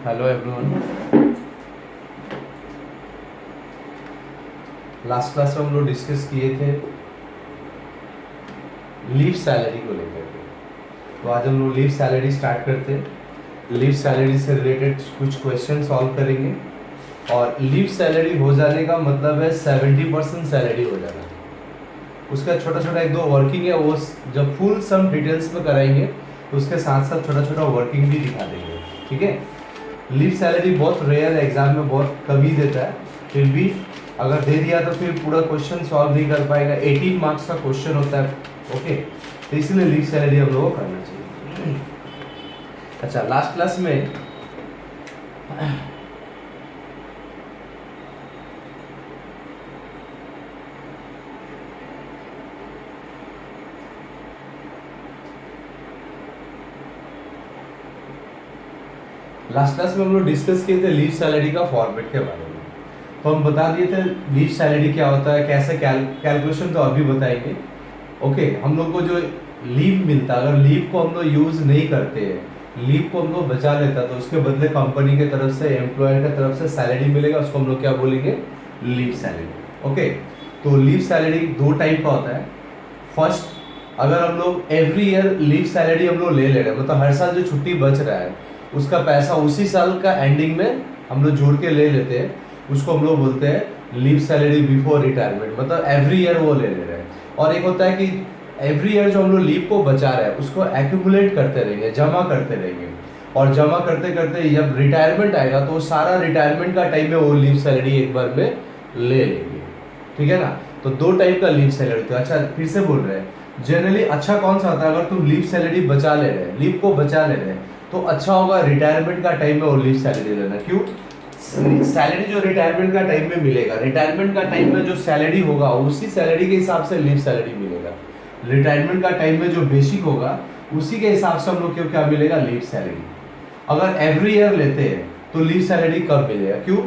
Hello everyone. Last class में हम लोग डिस्कस किए थे लीव सैलरी को लेकर के। तो आज हम लोग लीव सैलरी स्टार्ट करते हैं। लीव सैलरी से रिलेटेड कुछ क्वेश्चन सॉल्व करेंगे। और लीव सैलरी हो जाने का मतलब है 70% सैलरी हो जाना। उसका छोटा छोटा एक दो वर्किंग है, वो जब फुल सम डिटेल्स में कराएंगे तो उसके साथ साथ छोटा छोटा वर्किंग भी दिखा देंगे। ठीक है। लीव सैलरी बहुत रेयर है, एग्जाम में बहुत कम ही देता है, फिर भी अगर दे दिया तो फिर पूरा क्वेश्चन सॉल्व नहीं कर पाएगा। 18 मार्क्स का क्वेश्चन होता है। ओके, तो इसलिए लीव सैलरी हम लोगों को करना चाहिए। अच्छा, लास्ट क्लास में हम लोग डिस्कस किए थे लीव सैलरी का फॉर्मेट के बारे में। तो हम बता दिए थे लीव सैलरी क्या होता है, कैसे कैलकुलेशन तो अभी बताएंगे। ओके, हम लोग को जो लीव मिलता है, अगर लीव को हम लोग यूज नहीं करते हैं, लीव को हम लोग बचा लेता, तो उसके बदले कंपनी की तरफ से, एम्प्लॉयर की तरफ से सैलरी मिलेगा, उसको हम लोग क्या बोलेंगे, लीव सैलरी। ओके, तो लीव सैलरी दो टाइप का होता है। फर्स्ट, अगर हम लोग एवरी ईयर लीव सैलरी हम लोग ले रहे हैं, मतलब हर साल जो छुट्टी बच रहा है उसका पैसा उसी साल का एंडिंग में हम लोग जोड़ के ले लेते हैं, उसको हम लोग बोलते हैं लीव सैलरी बिफोर रिटायरमेंट, मतलब एवरी ईयर वो ले रहे हैं। और एक होता है कि एवरी ईयर जो हम लोग लीव को बचा रहे हैं उसको एक्यूमुलेट करते रहेंगे, जमा करते रहेंगे, और जमा करते करते जब रिटायरमेंट आएगा तो सारा रिटायरमेंट का टाइम में वो लीव सैलरी एक बार में ले लेंगे। ठीक है ना। तो दो टाइप का लीव सैलरी होता है। अच्छा, फिर से बोल रहे हैं, जनरली अच्छा कौन सा होता है, अगर तुम लीव सैलरी बचा ले रहे हैं, लीव को बचा ले रहे हैं, तो अच्छा होगा रिटायरमेंट का टाइम में वो लीव सैलरी लेना। क्यों? सैलरी जो रिटायरमेंट का टाइम में मिलेगा, रिटायरमेंट का टाइम में जो सैलरी होगा उसी सैलरी के हिसाब से लीव सैलरी मिलेगा। रिटायरमेंट का टाइम में जो बेसिक होगा उसी के हिसाब से हम लोग को क्या मिलेगा, लीव सैलरी। अगर एवरी ईयर लेते हैं तो लीव सैलरी कब मिलेगा? क्यों?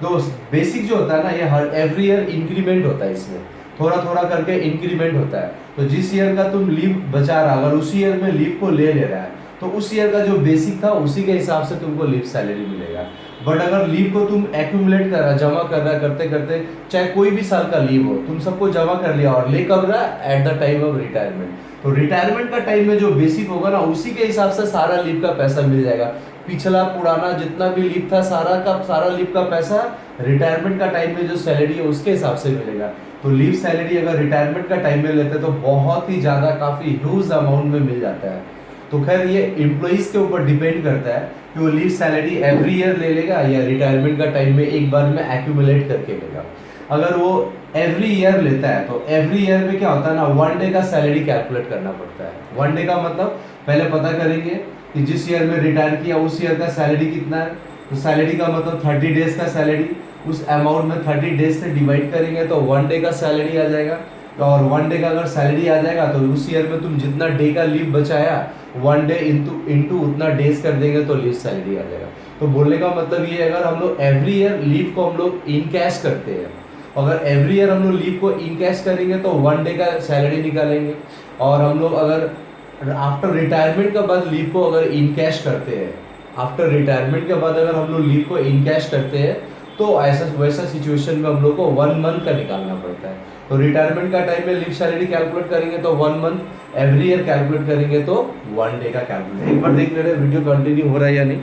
तो बेसिक जो होता है ना, ये हर एवरी ईयर इंक्रीमेंट होता है, इसमें थोड़ा थोड़ा करके इंक्रीमेंट होता है। तो जिस ईयर का तुम लीव बचा रहा, अगर उसी ईयर में लीव को ले रहा है तो उस ईयर का जो बेसिक था उसी के हिसाब से तुमको लीव सैलरी मिलेगा। बट अगर लीव को तुम एक्यूमुलेट कर रहा, जमा कर रहा, करते करते, चाहे कोई भी साल का लीव हो, तुम सबको जमा कर लिया और ले कब रहा, at the time of retirement, तो रिटायरमेंट का टाइम में जो बेसिक होगा ना उसी के हिसाब से सारा लीव का पैसा मिल जाएगा। पिछला पुराना जितना भी लीव था सारा का सारा लीव का पैसा रिटायरमेंट का टाइम में जो सैलरी है उसके हिसाब से मिलेगा। तो लीव सैलरी अगर रिटायरमेंट का टाइम में लेते तो बहुत ही ज़्यादा, काफ़ी ह्यूज अमाउंट में मिल जाता है। तो खैर ये एम्प्लॉइज के ऊपर डिपेंड करता है कि वो लीव सैलरी एवरी ईयर ले लेगा या रिटायरमेंट का टाइम में एक बार में एक्यूमुलेट करके लेगा। अगर वो एवरी ईयर लेता है तो एवरी ईयर में क्या होता है ना, वन डे का सैलरी कैलकुलेट करना पड़ता है। वन डे का मतलब पहले पता करेंगे कि जिस ईयर में रिटायर किया उस ईयर का सैलरी कितना है। तो सैलरी का मतलब 30 डेज का सैलरी, उस अमाउंट में 30 डेज से डिवाइड करेंगे तो वन डे का सैलरी आ जाएगा। और वन डे का अगर सैलरी आ जाएगा तो उस ईयर में तुम जितना डे का लीव बचाया, वन डे इंटू उतना डेज कर देंगे तो लीव सैलरी आ जाएगा। तो बोलने का मतलब ये, अगर हम लोग एवरी ईयर लीव को हम लोग इन कैश करते हैं, अगर एवरी ईयर हम लोग लीव को इन कैश करेंगे तो वन डे का सैलरी निकालेंगे। और हम लोग अगर आफ्टर रिटायरमेंट के बाद लीव को अगर इन कैश करते हैं, आफ्टर रिटायरमेंट के बाद अगर हम लोग लीव को इन कैश करते हैं तो ऐसा वैसा सिचुएशन में हम लोग को 1 मंथ का निकालना पड़ता है। तो रिटायरमेंट का टाइम में लीव सैलरी कैलकुलेट करेंगे तो 1 मंथ, एवरी ईयर कैलकुलेट करेंगे तो 1 डे का कैलकुलेट। एक बार देख ले रहे वीडियो कंटिन्यू हो रहा है या नहीं।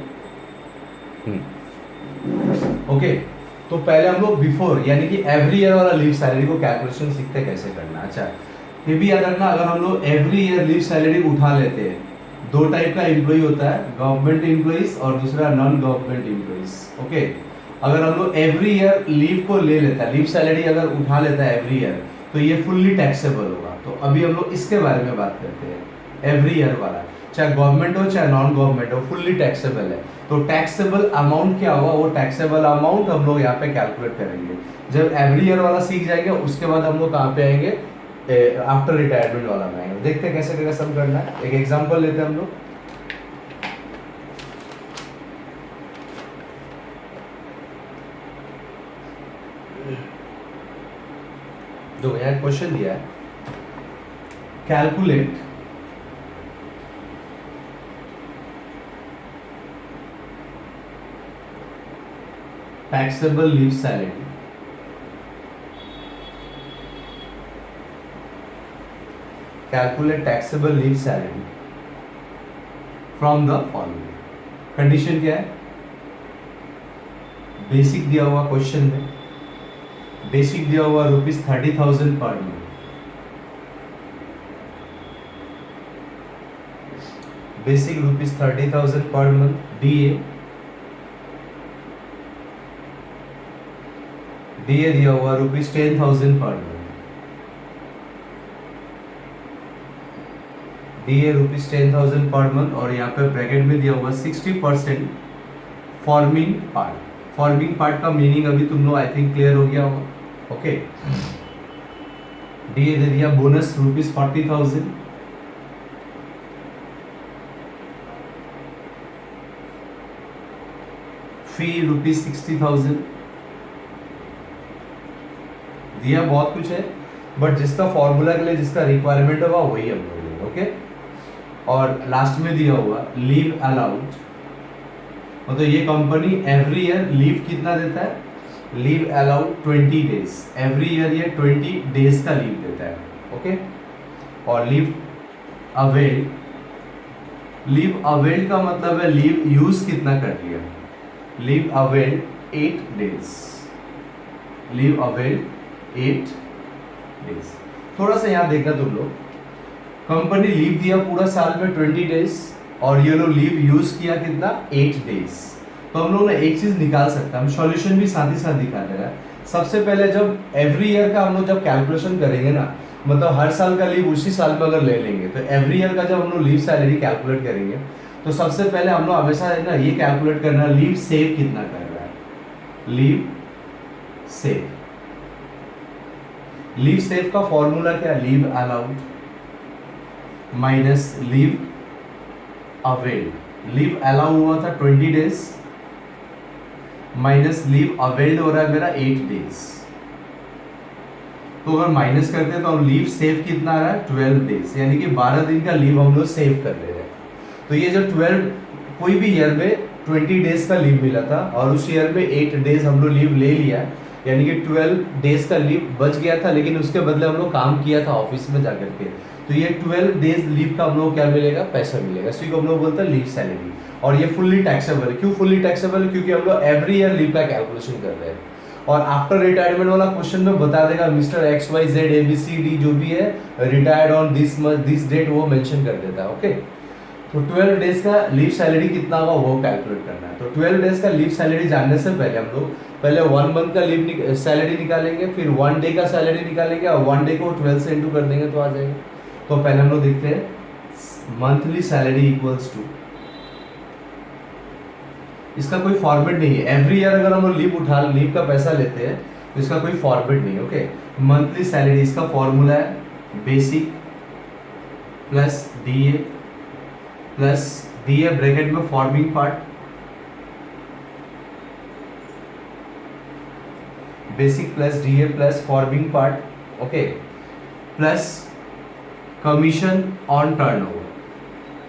ओके, तो पहले हम लोग बिफोर यानी कि एवरी ईयर वाला लीव सैलरी को कैलकुलेशन सीखते कैसे करना। अच्छा, ये भी याद रखना, अगर हम लोग एवरी ईयर लीव सैलरी उठा लेते हैं, दो टाइप का एम्प्लॉय होता है, गवर्नमेंट एम्प्लॉइज और दूसरा नॉन गवर्नमेंट एम्प्लॉइज। ओके, अगर हम लोग एवरी ईयर लीव को ले लेता है, लीव सैलरी अगर उठा लेता है एवरी ईयर, तो ये फुल्ली टैक्सेबल होगा। तो अभी हम लोग इसके बारे में बात करते हैं। एवरी ईयर वाला, चाहे गवर्नमेंट हो चाहे नॉन गवर्नमेंट हो, फुल्ली टैक्सेबल है। तो टैक्सेबल अमाउंट क्या होगा, वो टैक्सेबल अमाउंट हम लोग यहाँ पे कैलकुलेट करेंगे। जब एवरी ईयर वाला सीख जाएंगे उसके बाद हम लोग कहाँ पे आएंगे, आफ्टर रिटायरमेंट वाला में आएंगे। देखते हैं कैसे कैसे सम करना है। एक एग्जांपल लेते हैं हम लोग। जो यहाँ क्वेश्चन दिया है, calculate taxable leave salary calculate taxable leave salary from the following. Condition क्या है? बेसिक दिया हुआ क्वेश्चन में, बेसिक दिया हुआ ₹30,000 per month, basic ₹30,000 per month, DA दिया हुआ ₹10,000 per month, DA ₹10,000 per month, और यहाँ पे ब्रैकेट में दिया हुआ 60% फॉर्मिंग पार्ट. फॉर्मिंग पार्ट का मीनिंग अभी तुम लोग आई थिंक क्लियर हो गया होगा. ओके, डीए दे दिया, बोनस ₹40,000, फी ₹60,000 दिया. बहुत कुछ है, बट जिसका फॉर्मूला के लिए जिसका रिक्वायरमेंट होगा वही हम लोग लेंगे. ओके, और लास्ट में दिया हुआ लीव अलाउड, मतलब ये कंपनी एवरी ईयर लीव कितना देता है? Leave allowed 20 days. Every year ये 20 डेज का लीव देता है. ओके, और लीव अवेल, लीव अवेल का मतलब है लीव यूज कितना कर लिया. Leave avail 8 days, leave avail 8 days. थोड़ा सा यहाँ देखना तुम लोग, कंपनी लीव दिया पूरा साल में 20 डेज, और ये लोग लीव यूज किया कितना? 8 डेज. तो हम लोग ना एक चीज निकाल सकते हैं, हम सॉल्यूशन भी साथ ही साथ दिखा दे रहा है. सबसे पहले जब एवरी ईयर का हम लोग जब कैलकुलेशन करेंगे ना, मतलब हर साल का लीव उसी साल में अगर ले लेंगे, तो एवरी ईयर का जब हम लोग लीव सैलरी कैलकुलेट करेंगे, तो सबसे पहले हम लोग हमेशा है ना ये कैलकुलेट करना लीव सेव कितना कर रहा है. लीव सेव, लीव सेव का फॉर्मूला क्या है? Leave allowed minus leave availed. Leave allow हुआ था 20 डेज माइनस लीव अवेल्ड हो रहा है मेरा 8 डेज. तो अगर माइनस करते हैं तो हम लीव सेव कितना आ रहा है? 12 डेज, यानी कि 12 दिन का लीव हम लोग सेव कर ले रहे हैं. तो ये जो 12, कोई भी ईयर में 20 डेज का लीव मिला था और उस ईयर में 8 डेज हम लोग लीव ले लिया, यानी कि 12 डेज का लीव बच गया था, लेकिन उसके बदले हम लोग काम किया था ऑफिस में जाकर के. तो ये 12 डेज लीव का हम लोग क्या मिलेगा? पैसा मिलेगा. इसी को हम लोग बोलते हैं लीव सैलरी. और ये फुल्ली टैक्सेबल है. क्यों फुल्ली टैक्सेबल है? क्योंकि हम लोग एवरी ईयर लीव का कैलकुलेशन कर रहे हैं. और आफ्टर रिटायरमेंट वाला क्वेश्चन में बता देगा मिस्टर XYZ ABCD जो भी है retired on this month this date, वो मेंशन कर देता है. ओके, तो 12 डेज का लीव सैलरी कितना होगा वो कैलकुलेट करना है. तो 12 डेज का लीव सैलरी जानने से पहले हम लोग पहले 1 मंथ का लीव सैलरी निकालेंगे, फिर 1 डे का सैलरी निकालेंगे, और 1 डे को 12 से इंटू कर देंगे तो आ जाएगा. तो पहले हम लोग देखते हैं मंथली सैलरी इक्वल्स टू, इसका कोई फॉर्मेट नहीं है. एवरी ईयर अगर हम लोग लीव का पैसा लेते हैं तो इसका कोई फॉर्मेट नहीं है. ओके, मंथली सैलरी इसका फॉर्मूला है बेसिक प्लस डीए ब्रैकेट में forming part, basic plus DA plus forming part. Okay, plus commission on turnover,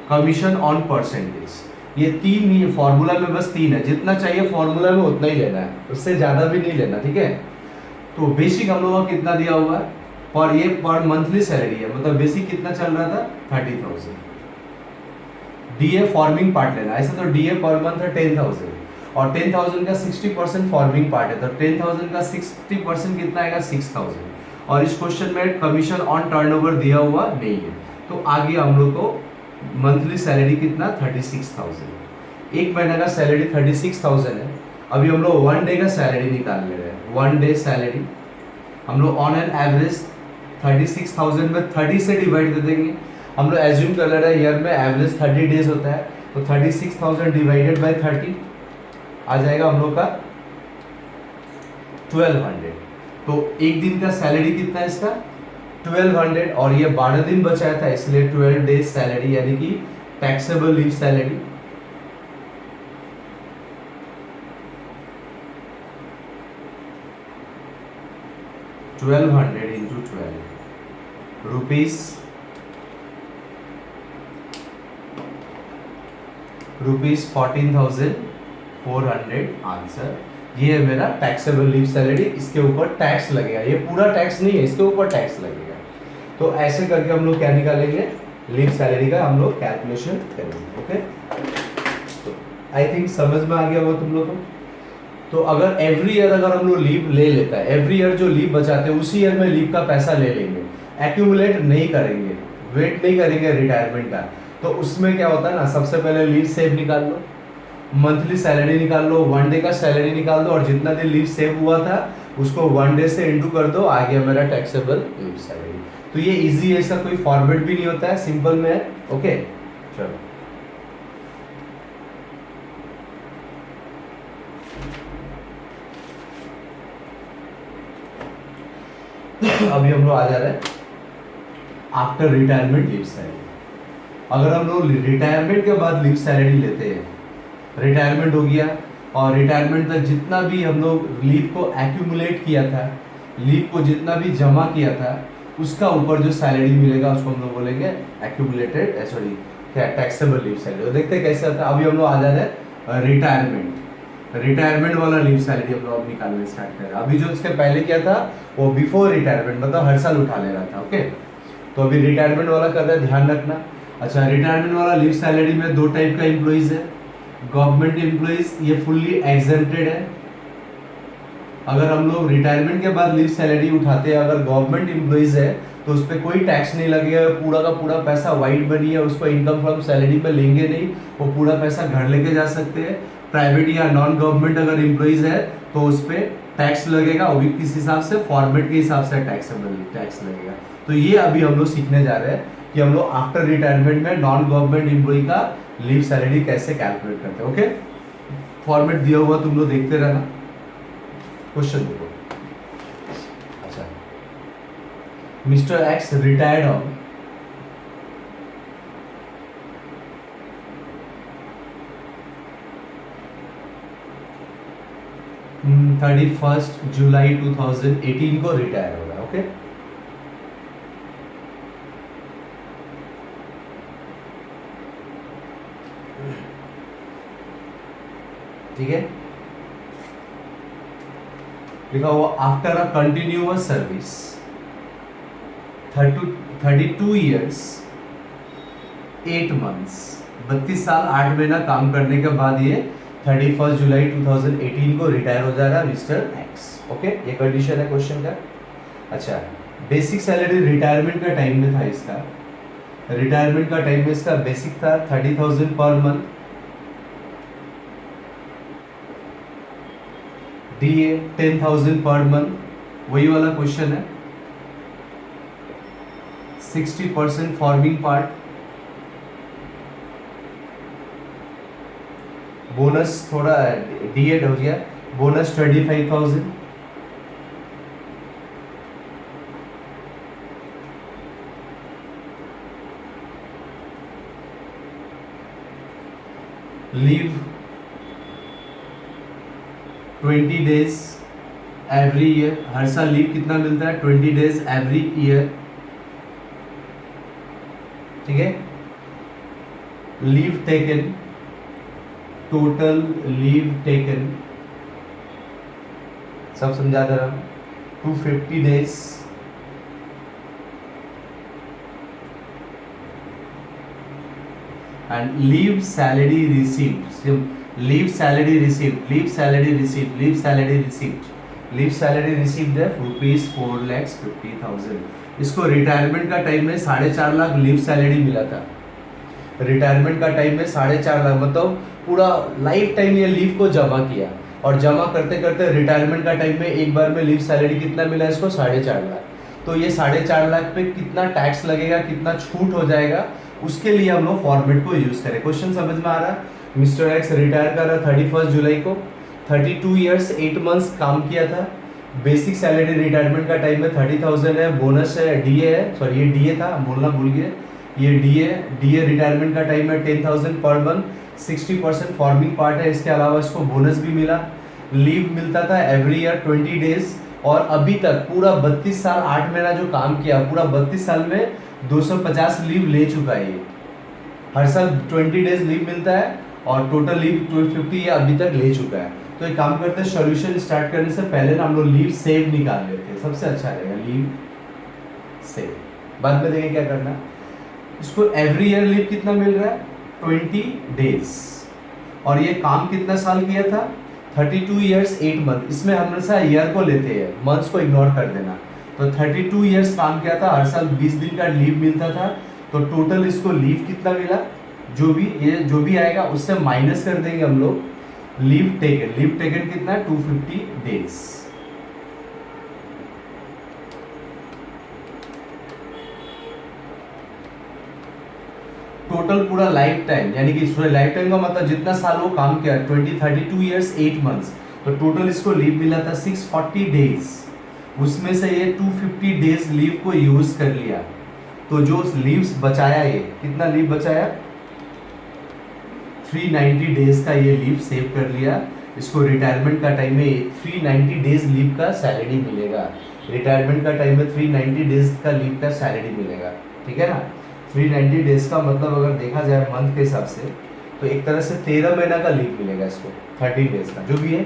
commission on percentage. ये 3 ही फॉर्मूला में, बस 3 है. जितना चाहिए फॉर्मूला में उतना ही लेना है, उससे ज्यादा भी नहीं लेना. ठीक है, तो बेसिक हम लोगों का कितना दिया हुआ है पर ये पर मंथली सैलरी है, मतलब बेसिक कितना चल रहा था? 30,000. डीए फॉर्मिंग पार्ट लेना, ऐसा तो डीए पर मंथ है 10,000, और 10,000 का 60% फॉर्मिंग पार्ट है, तो 10,000 का 60% कितना आएगा? 6,000. और इस क्वेश्चन में कमीशन ऑन टर्नओवर दिया हुआ नहीं है, तो आगे हम लोग को मंथली सैलरी कितना? 36,000. एक महीने का सैलरी 36,000 है. अभी हम लोग 1 डे का सैलरी निकाल ले रहे हैं. 1 डे सैलरी हम लोग ऑन एन एवरेज 36,000 में 30 से डिवाइड दे देंगे. हम लोग एज्यूम कर ले रहे हैं ईयर में एवरेज 30 डेज होता है, तो 36,000 डिवाइडेड बाई 30 आ जाएगा हम लोग का 1200. तो एक दिन का सैलरी कितना है इसका? 1200. और ये 12 दिन बचाया था इसलिए 12 डेज सैलरी, यानी कि taxable leave salary. ₹1200 into 12 rupees 14,400 answer. ये है मेरा टैक्सेबल लीव सैलरी, इसके ऊपर टैक्स लगेगा, ये पूरा टैक्स नहीं है, इसके ऊपर टैक्स लगेगा। तो ऐसे करके हम लोग क्या निकालेंगे, लीव सैलरी का हम लोग कैलकुलेशन करेंगे। ओके, तो आई थिंक समझ में आ गया होगा तुम लोग को। तो अगर एवरी ईयर अगर हम लोग लीव ले लेता है, एवरी ईयर जो लीव बचाते हैं उसी ईयर में लीव का पैसा ले लेंगे, एक्यूमुलेट नहीं करेंगे, वेट नहीं करेंगे रिटायरमेंट का, तो उसमें क्या होता है ना, सबसे पहले लीव सेव निकाल लो, मंथली सैलरी निकाल लो, वन डे का सैलरी निकाल दो, और जितना दिन लीव सेव हुआ था उसको वन डे से इंटू कर दो, आ गया मेरा टैक्सेबल लीव सैलरी। तो ये इजी है, इसका कोई फॉर्मेट भी नहीं होता है, सिंपल में है। ओके चलो, अभी हम लोग आ जा रहे हैं आफ्टर रिटायरमेंट लीव सैलरी। अगर हम लोग रिटायरमेंट के बाद लीव सैलरी लेते हैं, रिटायरमेंट हो गया और रिटायरमेंट तक जितना भी हम लोग लीव को एक्यूमुलेट किया था, लीव को जितना भी जमा किया था, उसका ऊपर जो सैलरी मिलेगा उसको हम लोग बोलेंगे एक्यूमुलेटेड, सॉरी क्या, टैक्सेबल लीव सैलरी। तो देखते हैं कैसे आता है। अभी हम लोग आ जा रहे हैं रिटायरमेंट वाला लीव सैलरी हम लोग अब निकालने स्टार्ट कर रहे हैं। अभी जो इसके पहले किया था वो बिफोर रिटायरमेंट, मतलब हर साल उठा ले रहा था। ओके, तो अभी रिटायरमेंट वाला कर रहे हैं, ध्यान रखना। अच्छा, रिटायरमेंट वाला लीव सैलरी में दो टाइप का एम्प्लॉइज है, गवर्नमेंट एम्प्लॉइज, ये फुल्ली एग्जेम्प्टेड है। अगर हम लोग रिटायरमेंट के बाद लीव सैलरी उठाते हैं, अगर गवर्नमेंट एम्प्लॉइज है तो उस पर कोई टैक्स नहीं लगेगा, पूरा का पूरा पैसा वाइट बनी है, उसको इनकम फ्रॉम सैलरी पे लेंगे नहीं, वो पूरा पैसा घर लेके जा सकते हैं। प्राइवेट या नॉन गवर्नमेंट अगर एम्प्लॉइज है तो उस पर टैक्स लगेगा, वो भी किस हिसाब से, फॉर्मेट के हिसाब से टैक्स लगेगा। तो ये अभी हम लोग सीखने जा रहे हैं कि हम लोग आफ्टर रिटायरमेंट में नॉन गवर्नमेंट एम्प्लॉय का लीव सैलरी कैसे कैलकुलेट करते हैं। ओके, फॉर्मेट दिया हुआ तुम लोग देखते रहना, क्वेश्चन देखो। अच्छा, मिस्टर एक्स रिटायर्ड ऑन 31 जुलाई 2018 को रिटायर हो रहा है। ओके, ठीक है, लिखा हुआ after a continuous service 32 years 8 months, 32 साल 8 महीना काम करने के बाद ये 31 जुलाई 2018 को रिटायर हो जा रहा है मिस्टर एक्स। ओके, ये कंडीशन है क्वेश्चन का। अच्छा, बेसिक सैलरी रिटायरमेंट का टाइम में था इसका, रिटायरमेंट का टाइम में इसका बेसिक था 30,000 per month, DA 10,000 per month, वही वाला क्वेश्चन है। 60% फॉर्मिंग पार्ट, बोनस थोड़ा DA हो गया, bonus 25,000, leave 20 days every year, हर साल लीव कितना मिलता है, 20 डेज एवरी ईयर। ठीक है, leave taken, total leave taken, सब समझा दे रहा हूं, 250 days, and leave salary received, leave salary received, leave salary received, leave salary received, leave salary received है ₹4,50,000। इसको रिटायरमेंट का टाइम में 4.5 लाख लीव सैलरी मिला था, रिटायरमेंट का टाइम में 4.5 लाख, मतलब पूरा लाइफ टाइम ये लीव को जमा किया, और जमा करते करते रिटायरमेंट का टाइम में एक बार में लीव सैलरी कितना मिला इसको, 4.5 लाख। तो ये 4.5 लाख पे कितना टैक्स लगेगा, कितना छूट हो जाएगा, उसके लिए हम लोग फॉर्मेट को यूज करें। क्वेश्चन समझ में आ रहा है। मिस्टर एक्स रिटायर कर रहा 31 जुलाई को, 32 ईयर्स 8 मंथ्स काम किया था, बेसिक सैलरी रिटायरमेंट का टाइम में 30,000 है, बोनस है, DA है, सॉरी ये DA था, बोलना भूल गए, ये DA रिटायरमेंट का टाइम है 10,000 पर मंथ, 60% फॉर्मिंग पार्ट है, इसके अलावा इसको बोनस भी मिला, लीव मिलता था एवरी ईयर 20 डेज, और अभी तक पूरा 32 साल 8 महीना जो काम किया, पूरा 32 साल में 250 लीव ले चुका है ये, हर साल 20 डेज लीव मिलता है, और टोटल लीव 250 ये अभी तक ले चुका है। तो एक काम करते हैं, सॉल्यूशन स्टार्ट करने से पहले ना हम लोग लीव सेव निकाल लेते हैं, सबसे अच्छा रहेगा लीव सेव। बाद में देखें क्या करना है। इसको एवरी ईयर लीव कितना मिल रहा है 20 डेज, और ये काम कितना साल किया था 32 ईयर्स 8 मंथ। इसमें हमेशा ईयर को लेते हैं, मंथ्स को इग्नोर कर देना। तो 32 ईयर्स काम किया था, हर साल 20 दिन का लीव मिलता था। तो टोटल इसको लीव कितना मिला, जो भी आएगा उससे माइनस कर देंगे हम लोग लीव टेकन कितना है 250 डेज। टोटल पूरा लाइफ टाइम, यानी कि लाइफ टाइम का मतलब जितना साल वो काम किया 32 ईयर्स 8 मंथ्स, तो टोटल इसको लीव मिला था 640 डेज। उसमें से ये 250 डेज लीव को यूज कर लिया, तो जो लीव्स बचाया, ये कितना लीव बचाया 390 डेज का ये लीव सेव कर लिया। इसको रिटायरमेंट का टाइम में 390 डेज लीव का सैलरी मिलेगा। रिटायरमेंट का टाइम में 390 डेज का लीव का सैलरी मिलेगा, ठीक है ना। 390 डेज का मतलब अगर देखा जाए मंथ के हिसाब से, तो एक तरह से 13 महीना का लीव मिलेगा इसको, 13 डेज का जो भी है।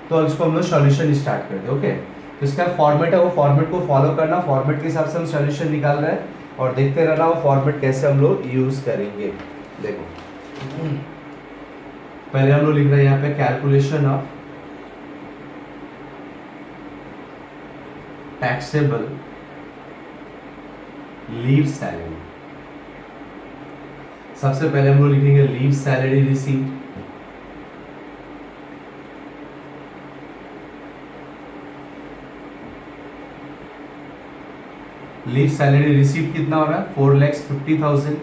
तो अब इसको हम लोग सॉल्यूशन स्टार्ट करते हैं। ओके, तो इसका फॉर्मेट है, वो फॉर्मेट को फॉलो करना। फॉर्मेट के हिसाब से हम सॉल्यूशन निकाल रहे हैं और देखते रहना वो फॉर्मेट कैसे हम लोग यूज करेंगे। देखो पहले हम लोग लिख रहे हैं यहाँ पे calculation of taxable leave salary. सबसे पहले हम लोग लिखेंगे leave salary received. Leave salary received कितना हो रहा है 4,50,000।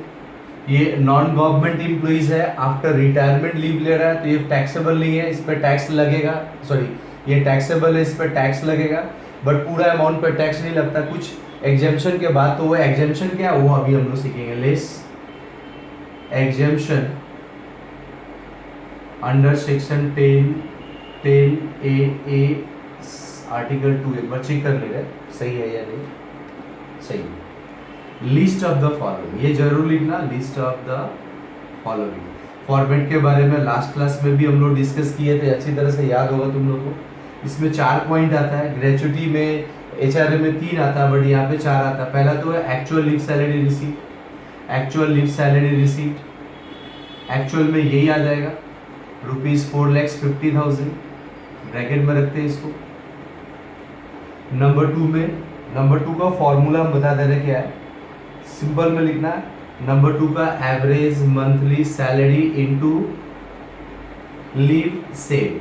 ये नॉन गवर्नमेंट एम्प्लॉइज है, आफ्टर रिटायरमेंट लीव ले रहा है, तो ये टैक्सेबल नहीं है, इस पर टैक्स लगेगा। सॉरी, ये टैक्सेबल है, इस पर टैक्स लगेगा, बट पूरा अमाउंट पर टैक्स नहीं लगता, कुछ एग्जेम्पशन के बाद। तो वो एग्जेम्पशन क्या है वो अभी हम लोग सीखेंगे। Less exemption under section 10A article 2। एक बार चेक कर ले रहे सही है या नहीं, सही है। लिस्ट ऑफ द फॉलोइंग, ये जरूर लिखना, list of the following. Format के बारे में लास्ट क्लास में भी हम लोग डिस्कस किए थे, अच्छी तरह से याद होगा तुम लोगों को। इसमें 4 पॉइंट आता है, ग्रेचुटी में एचआरए में 3 आता है, बट यहाँ पे 4 आता है। पहला तो है actual leave salary received. Actual leave salary received actual में यही आ जाएगा ₹4,50,000, ब्रैकेट में रखते हैं इसको। नंबर 2 में, नंबर 2 का फॉर्मूला हम बता दे रहे क्या है, सिंपल में लिखना है। नंबर 2 का average monthly salary into leave save.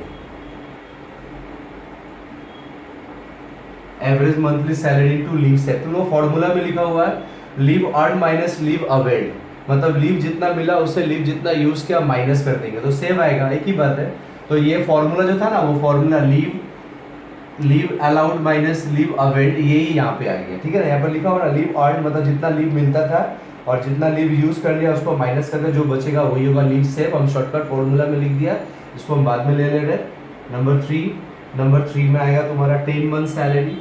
Average monthly salary into leave save, तो वो फॉर्मूला में लिखा हुआ है leave earn minus leave availed, मतलब लीव जितना मिला उससे लीव जितना यूज किया माइनस कर देंगे तो सेव आएगा, एक ही बात है। तो ये फॉर्मूला जो था ना, वो formula leave allowed minus leave availed, यही यहाँ पे आ गया, ठीक है ना। यहाँ पर लिखा हुआ ना लीव अर्न, मतलब जितना लीव मिलता था और जितना लीव यूज कर लिया उसको माइनस करके जो बचेगा वही होगा लीव सेव। हम शॉर्टकट फॉर्मूला में लिख दिया, इसको हम बाद में ले रहे। नंबर 3 में आएगा तुम्हारा 10 month salary,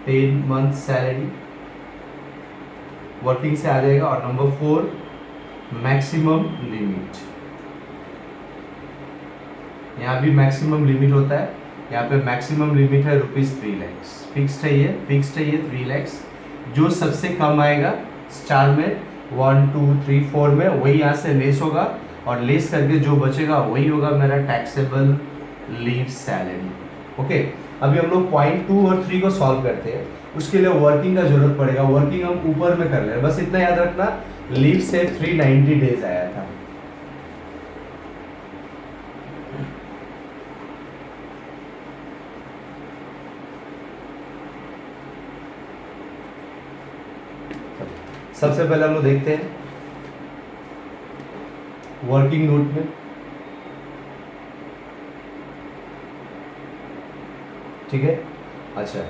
10 month salary working से आ जाएगा। और नंबर 4 मैक्सिमम लिमिट, यहाँ भी मैक्सिमम लिमिट होता है। यहाँ पे मैक्सिमम लिमिट है ₹3 लाख, फिक्स्ड है ये 3 लाख। जो सबसे कम आएगा स्टार में 1 2 3 4 में, वही यहाँ से लेस होगा, और लेस करके जो बचेगा वही होगा मेरा टैक्सेबल लीव सैलरी। ओके, अभी हम लोग पॉइंट 2 और 3 को सॉल्व करते हैं। उसके लिए वर्किंग का जरूरत पड़ेगा, वर्किंग हम ऊपर में कर ले रहे हैं, बस इतना याद रखना लीव से 390 डेज आया था। सबसे पहले हम लोग देखते हैं वर्किंग नोट में, ठीक है। अच्छा,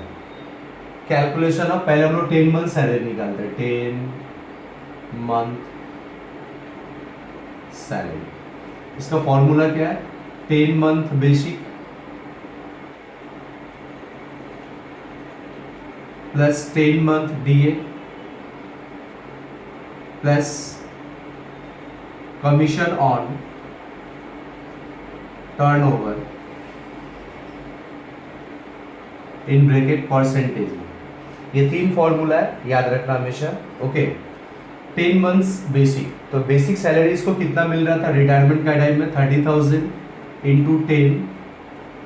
कैलकुलेशन ऑफ, पहले हम लोग 10 मंथ सैलरी निकालते हैं। 10 मंथ सैलरी, इसका फॉर्मूला क्या है 10 month basic plus 10 month DA plus commission on turnover in bracket percentage में। ये 3 फॉर्मूला है, याद रखना हमेशा। ओके, 10 मंथ्स बेसिक, तो बेसिक सैलरी इसको कितना मिल रहा था रिटायरमेंट का टाइम में, 30,000 इंटू 10